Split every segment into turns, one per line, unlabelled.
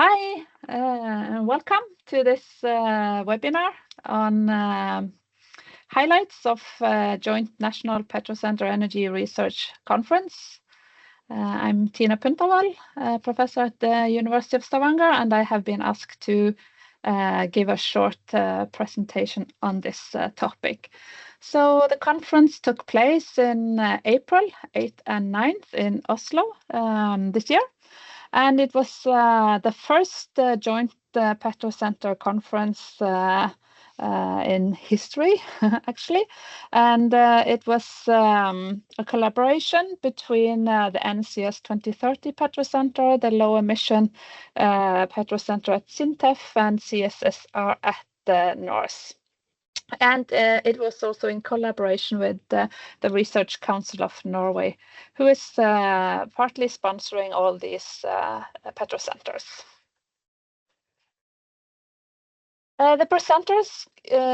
Hi, welcome to this webinar on highlights of Joint National Petro Centre Energy Research Conference. I'm Tina Puntervold, professor at the University of Stavanger, and I have been asked to give a short presentation on this topic. So the conference took place in April 8th and 9th in Oslo this year. And it was the first Joint Petro Centre conference in history, actually. And it was a collaboration between the NCS 2030 Petro Centre, the low emission Petro Centre at SINTEF, and CSSR at the North. And it was also in collaboration with the Research Council of Norway, who is partly sponsoring all these Petro Centres. The presenters,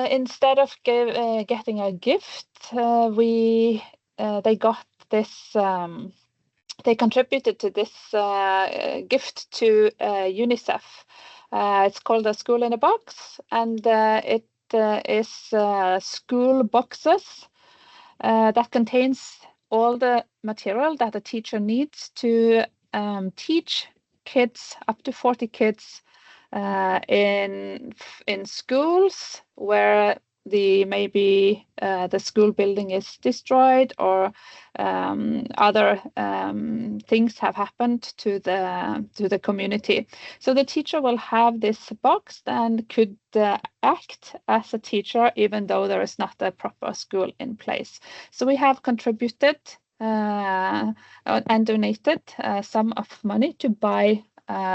instead of getting a gift, they got this. They contributed to this gift to UNICEF. It's called A School in a Box, and it is school boxes that contains all the material that a teacher needs to teach kids, up to 40 kids, in schools where maybe the school building is destroyed, or other things have happened to the community. So the teacher will have this box and could act as a teacher even though there is not a proper school in place. So we have contributed and donated some of money to buy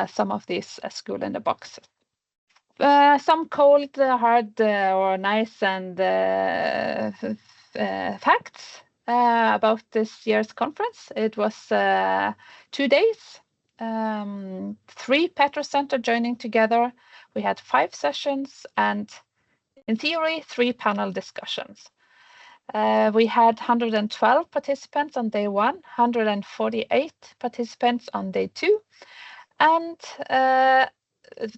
some of these school in the boxes. Some cold, hard, or nice and facts about this year's conference. It was 2 days, 3 Petro Centre joining together. We had 5 sessions and, in theory, 3 panel discussions. We had 112 participants on day 1, 148 participants on day 2, and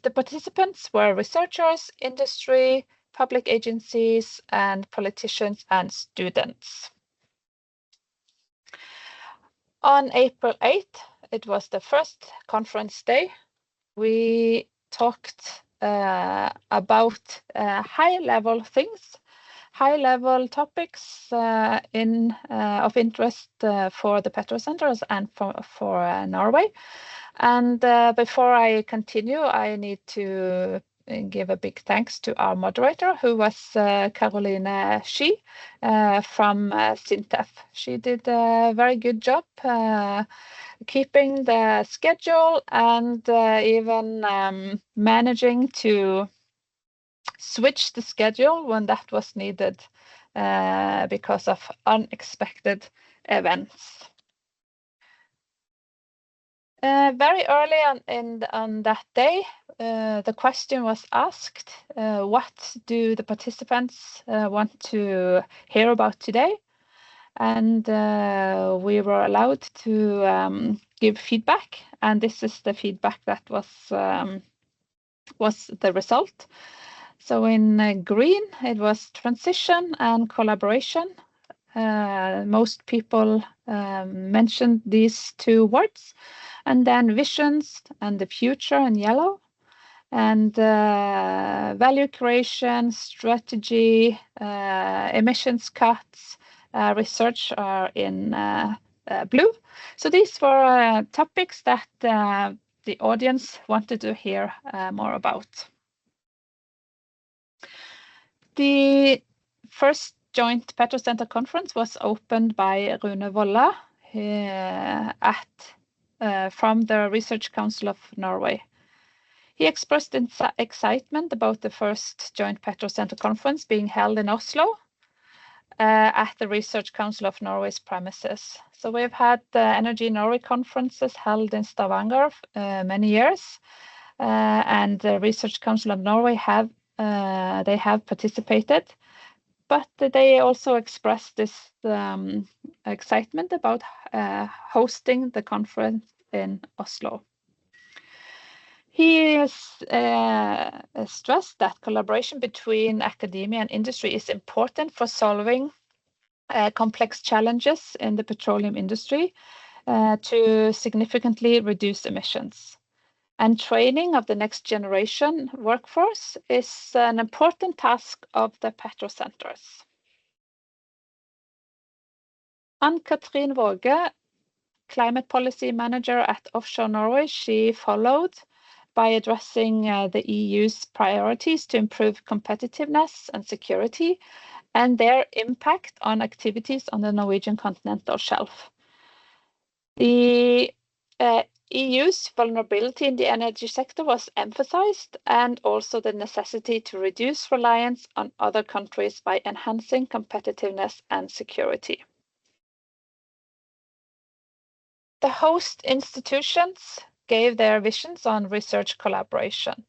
the participants were researchers, industry, public agencies, and politicians and students. On April 8th, it was the first conference day. We talked about high-level things, high-level topics of interest for the Petro Centres and for Norway. And before I continue, I need to give a big thanks to our moderator, who was Caroline Ski from SINTEF. She did a very good job keeping the schedule and even managing to switch the schedule when that was needed because of unexpected events. Very early on that day, the question was asked, what do the participants want to hear about today? And we were allowed to give feedback, and this is the feedback that was the result. So in green, it was transition and collaboration. Most people mentioned these 2 words. And then visions and the future in yellow, and value creation, strategy, emissions cuts, research are in blue. So these were topics that the audience wanted to hear more about. The first Joint Petro Centre conference was opened by Rune Volla from the Research Council of Norway. He expressed excitement about the first Joint Petro Centre conference being held in Oslo at the Research Council of Norway's premises. So we've had the Energy Norway conferences held in Stavanger many years, and the Research Council of Norway have participated. But they also expressed this excitement about hosting the conference in Oslo. He stressed that collaboration between academia and industry is important for solving complex challenges in the petroleum industry to significantly reduce emissions. And training of the next generation workforce is an important task of the Petrocentres. Ann-Katrin Våge, Climate Policy Manager at Offshore Norway, she followed by addressing the EU's priorities to improve competitiveness and security and their impact on activities on the Norwegian continental shelf. The EU's vulnerability in the energy sector was emphasized, and also the necessity to reduce reliance on other countries by enhancing competitiveness and security. The host institutions gave their visions on research collaboration,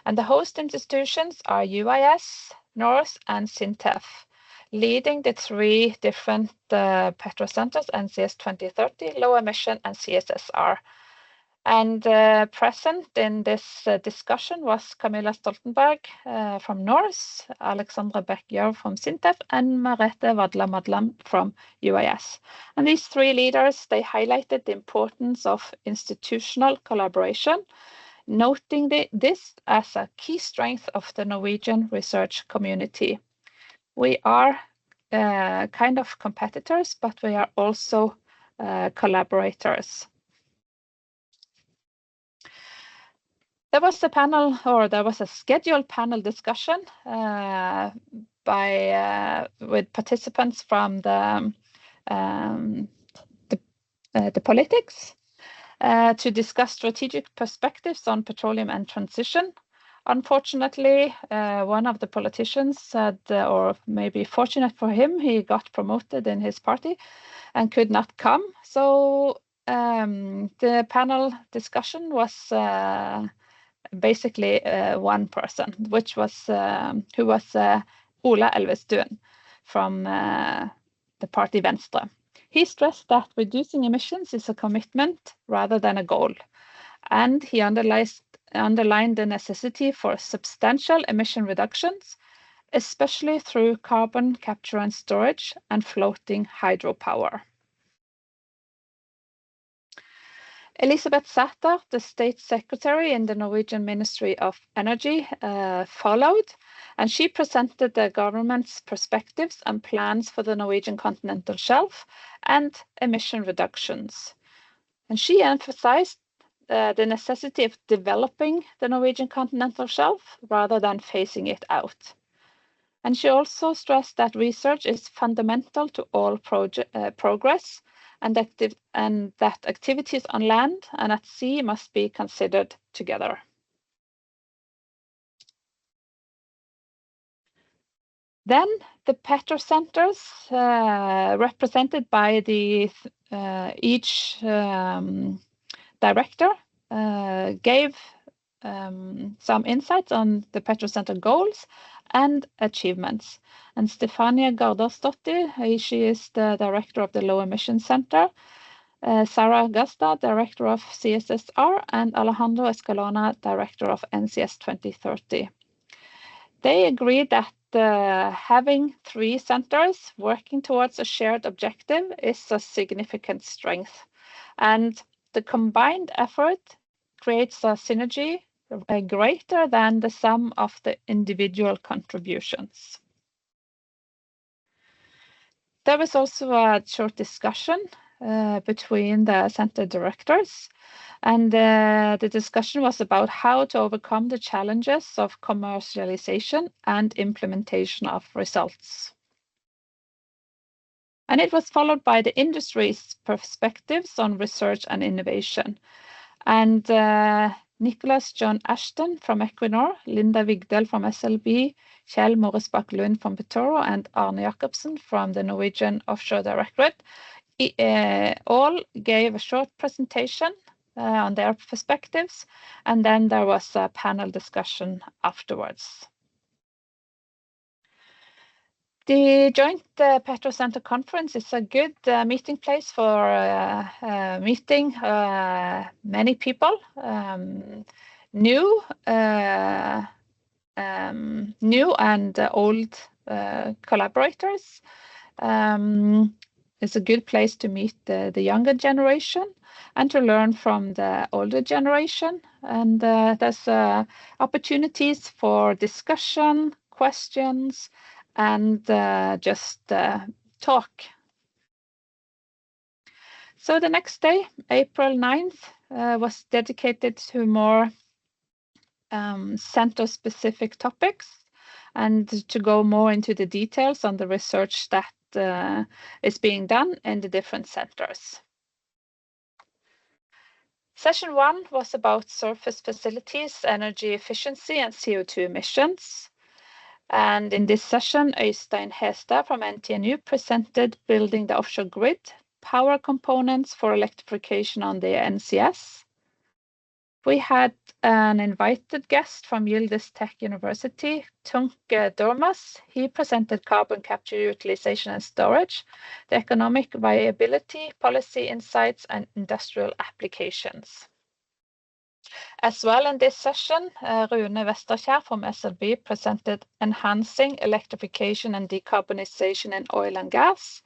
and the host institutions are UIS, NORCE, and SINTEF, leading the three different Petrocentres, NCS 2030, low emission, and CSSR. And present in this discussion was Camilla Stoltenberg from NORCE, Alexandra Beck-Gjørv from SINTEF, and Merete Vadla Madlam from UIS. And these three leaders, they highlighted the importance of institutional collaboration, noting this as a key strength of the Norwegian research community. We are kind of competitors, but we are also collaborators. There was a scheduled panel discussion with participants from the politics to discuss strategic perspectives on petroleum and transition. Unfortunately, one of the politicians said, or maybe fortunate for him, he got promoted in his party and could not come. So the panel discussion was basically one person, which was who was Ola Elvestuen from the party Venstre. He stressed that reducing emissions is a commitment rather than a goal, and he underlined the necessity for substantial emission reductions, especially through carbon capture and storage and floating hydropower. Elisabeth Sæther, the State Secretary in the Norwegian Ministry of Energy, followed, and she presented the government's perspectives and plans for the Norwegian continental shelf and emission reductions. And she emphasized the necessity of developing the Norwegian continental shelf rather than phasing it out. And she also stressed that research is fundamental to all progress, and that activities on land and at sea must be considered together. Then the Petrocentres, represented by each director, gave some insights on the Petrocentre goals and achievements. And Stefania Gardarsdottir, she is the director of the Low Emission Center, Sarah Gasta, director of CSSR, and Alejandro Escalona, director of NCS 2030. They agreed that having three centers working towards a shared objective is a significant strength, and the combined effort creates a synergy greater than the sum of the individual contributions. There was also a short discussion between the center directors, and the discussion was about how to overcome the challenges of commercialization and implementation of results. And it was followed by the industry's perspectives on research and innovation. And Nicholas John Ashton from Equinor, Linda Vigdal from SLB, Kjell Moresbakk Lund from Petoro, and Arne Jacobsen from the Norwegian Offshore Directorate all gave a short presentation on their perspectives, and then there was a panel discussion afterwards. The Joint Petro-Centre Conference is a good meeting place for meeting many people. new and old collaborators. It's a good place to meet the younger generation and to learn from the older generation. And there's opportunities for discussion, questions, and just talk. So the next day, April 9th, was dedicated to more center-specific topics and to go more into the details on the research that is being done in the different centers. Session 1 was about surface facilities, energy efficiency, and CO2 emissions. And in this session, Øystein Hestad from NTNU presented building the offshore grid, power components for electrification on the NCS. We had an invited guest from Yildiz Tech University, Tunke Dormas. He presented carbon capture, utilization and storage, the economic viability, policy insights, and industrial applications. As well in this session, Rune Vesterkjær from SLB presented enhancing electrification and decarbonization in oil and gas,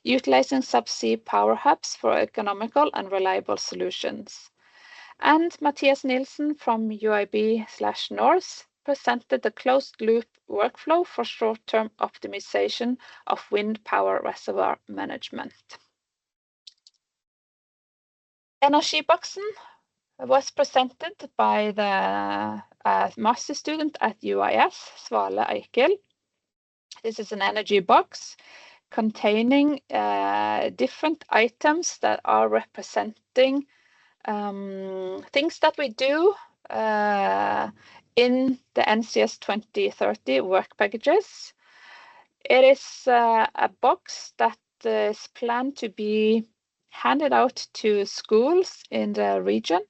utilizing subsea power hubs for economical and reliable solutions. And Mathias Nielsen from UIB/Norse presented the closed-loop workflow for short-term optimization of wind power reservoir management. Energiboksen was presented by the master student at UIS, Svale Eikel. This is an energy box containing different items that are representing things that we do in the NCS 2030 work packages. It is a box that is planned to be handed out to schools in the region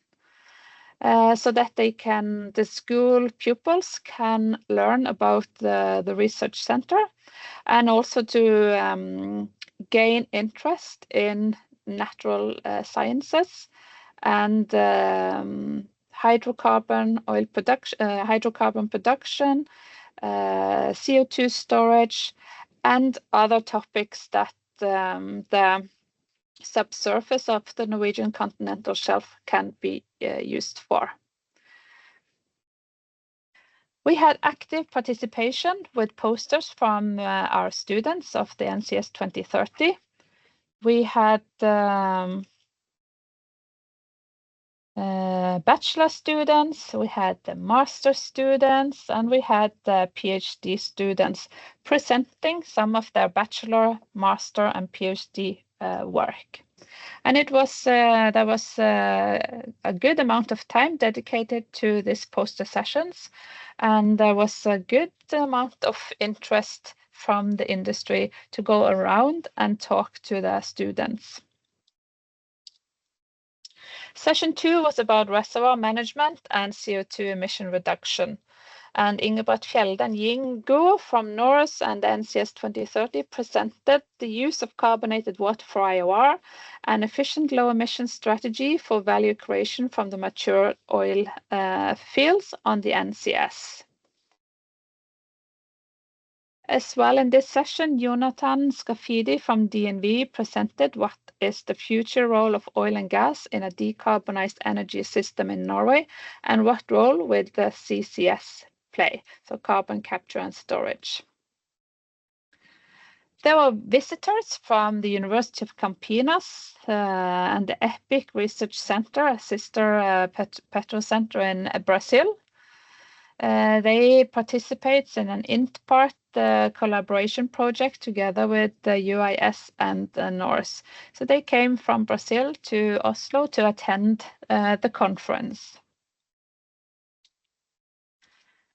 so that the school pupils can learn about the research center and also to gain interest in natural sciences and hydrocarbon production, CO2 storage, and other topics that the subsurface of the Norwegian continental shelf can be used for. We had active participation with posters from our students of the NCS 2030. We had bachelor students, we had the master students, and we had the PhD students presenting some of their bachelor, master, and PhD work. And it was there was a good amount of time dedicated to these poster sessions, and there was a good amount of interest from the industry to go around and talk to the students. Session 2 was about reservoir management and CO2 emission reduction. And Ingebrigt Fjelde and Yingo from Norse and NCS 2030 presented the use of carbonated water for IOR, an efficient low-emission strategy for value creation from the mature oil fields on the NCS. As well in this session, Jonathan Scafidi from DNV presented what is the future role of oil and gas in a decarbonized energy system in Norway and what role will the CCS play, so carbon capture and storage. There were visitors from the University of Campinas and the EPIC Research Center, a sister Petrocentre in Brazil. They participate in an INTPART collaboration project together with the UIS and the Norse. So they came from Brazil to Oslo to attend the conference.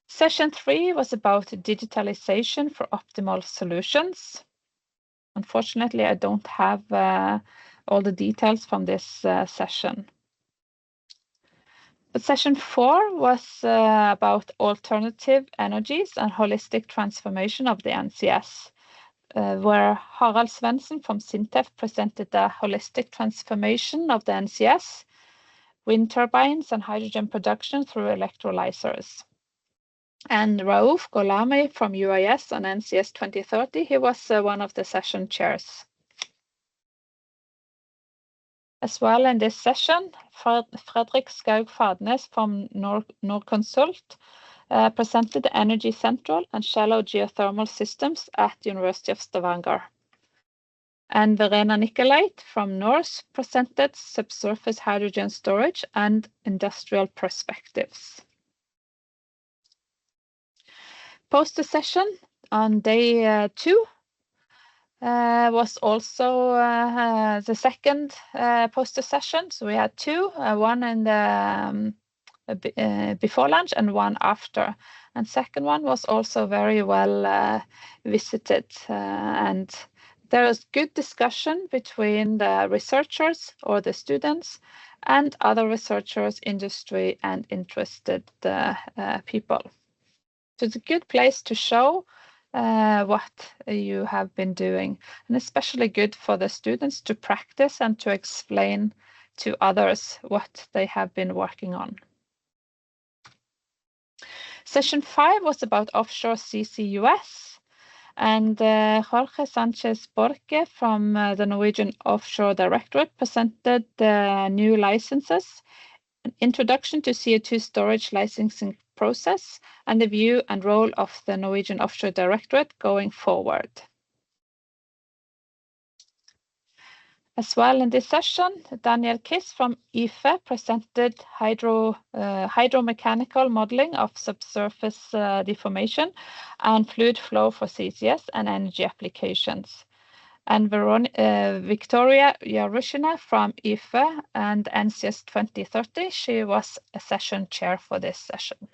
Session 3 was about digitalization for optimal solutions. Unfortunately, I don't have all the details from this session. But session 4 was about alternative energies and holistic transformation of the NCS, where Harald Svendsen from SINTEF presented the holistic transformation of the NCS wind turbines and hydrogen production through electrolyzers. And Raouf Golami from UIS on NCS 2030, he was one of the session chairs. As well in this session, Fredrik Skaug Fadnes from Norconsult presented the Energy Central and Shallow Geothermal Systems at the University of Stavanger. And Verena Nicolait from Norse presented Subsurface Hydrogen Storage and Industrial Perspectives. Poster session on day 2 was also the second poster session. So we had 2, one in the before lunch and one after. And second one was also very well visited, and there was good discussion between the researchers or the students and other researchers, industry, and interested people. So it's a good place to show what you have been doing, and especially good for the students to practice and to explain to others what they have been working on. Session 5 was about offshore CCUS, and Jorge Sanchez Borque from the Norwegian Offshore Directorate presented the new licenses, an introduction to CO2 storage licensing process, and the view and role of the Norwegian Offshore Directorate going forward. As well in this session, Daniel Kiss from IFE presented hydromechanical modeling of subsurface deformation and fluid flow for CCS and energy applications. And Victoria Yarushina from IFE and NCS 2030, she was a session chair for this session.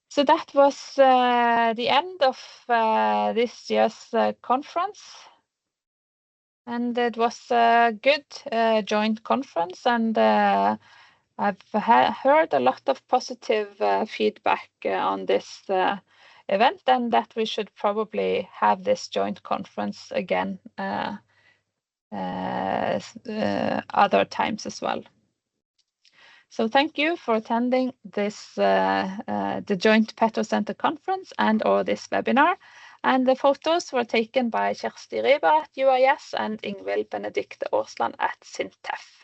So that was the end of this year's conference. And it was a good joint conference, and I've heard a lot of positive feedback on this event, and that we should probably have this joint conference again other times as well. So thank you for attending this the Joint Petrocentre conference and/or this webinar. And the photos were taken by Kjersti Riba at UIS and Ingvild Benedicte Aasland at SINTEF.